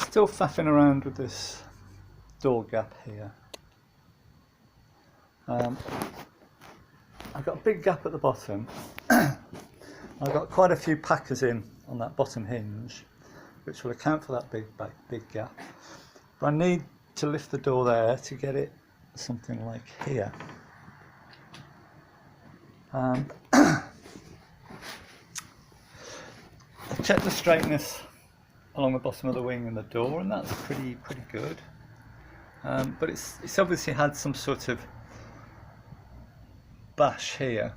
still faffing around with this door gap here. I've got a big gap at the bottom. I've got quite a few packers in on that bottom hinge, which will account for that big gap. But I need to lift the door there to get it something like here. I checked the straightness along the bottom of the wing and the door, and that's pretty good. But it's obviously had some sort of bash here.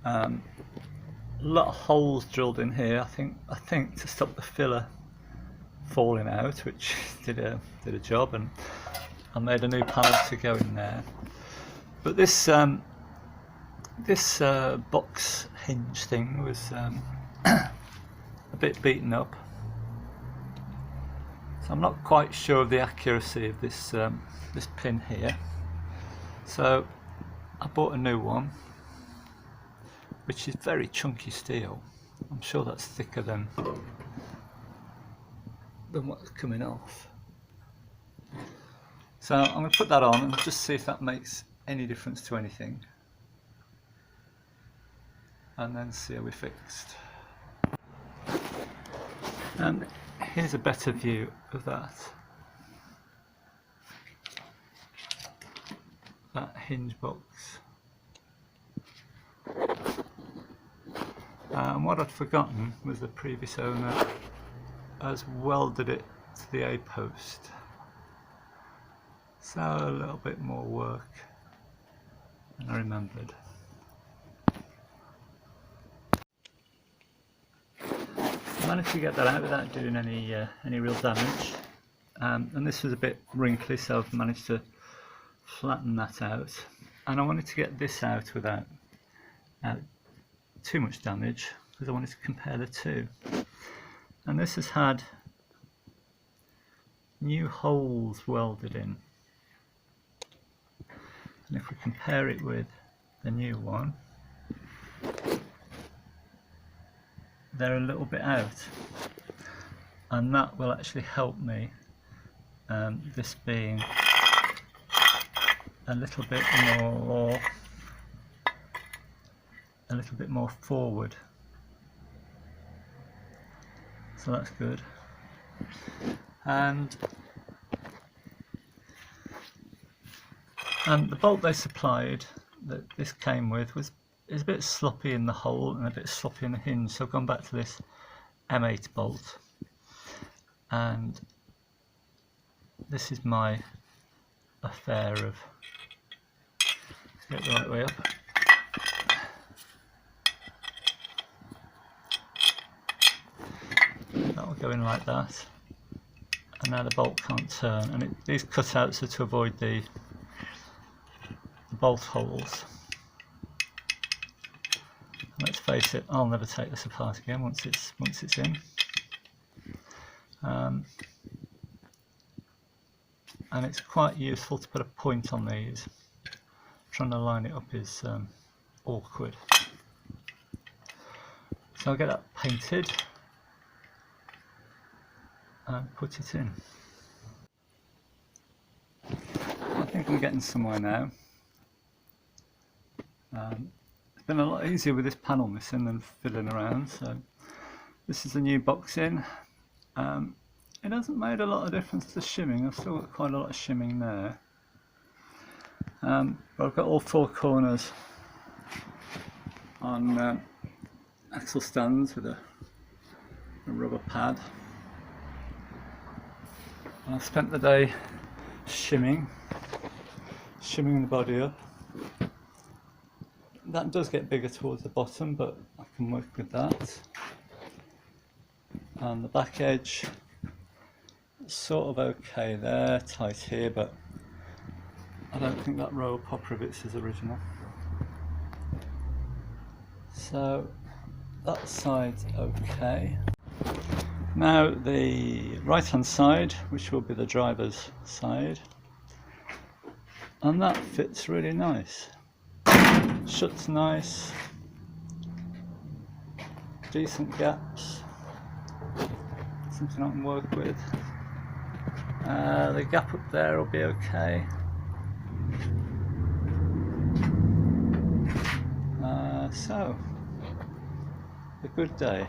A lot of holes drilled in here. I think to stop the filler falling out, which did a job, and I made a new panel to go in there. But this box hinge thing was a bit beaten up, so I'm not quite sure of the accuracy of this this pin here. So I bought a new one, which is very chunky steel. I'm sure that's thicker than what's coming off. So I'm going to put that on and just see if that makes any difference to anything, and then see how we're fixed. And here's a better view of that hinge box. And what I'd forgotten was the previous owner has welded it to the A-post, so a little bit more work than I remembered. I managed to get that out without doing any real damage, and this was a bit wrinkly, so I've managed to flatten that out, and I wanted to get this out without too much damage, because I wanted to compare the two. And this has had new holes welded in, and if we compare it with the new one, they're a little bit out, and that will actually help me, this being a little bit more forward, so that's good. And the bolt they supplied that this came with is a bit sloppy in the hole and a bit sloppy in the hinge, so I've gone back to this M8 bolt, and this is my affair of get the right way up. That will go in like that, and now the bolt can't turn, and these cutouts are to avoid the bolt holes. Let's face it, I'll never take this apart again once it's in. And it's quite useful to put a point on these. Trying to line it up is awkward. So I'll get that painted and put it in. I think I'm getting somewhere now. It's been a lot easier with this panel missing than fiddling around, so this is the new box in. It hasn't made a lot of difference to shimming. I've still got quite a lot of shimming there, but I've got all four corners on axle stands with a rubber pad, and I've spent the day shimming the body up. That does get bigger towards the bottom, but I can work with that. And the back edge, sort of okay there, tight here, but I don't think that row of pop rivets is original. So that side's okay. Now the right hand side, which will be the driver's side, and that fits really nice. Shuts nice, decent gaps, something I can work with. The gap up there will be okay. So, a good day.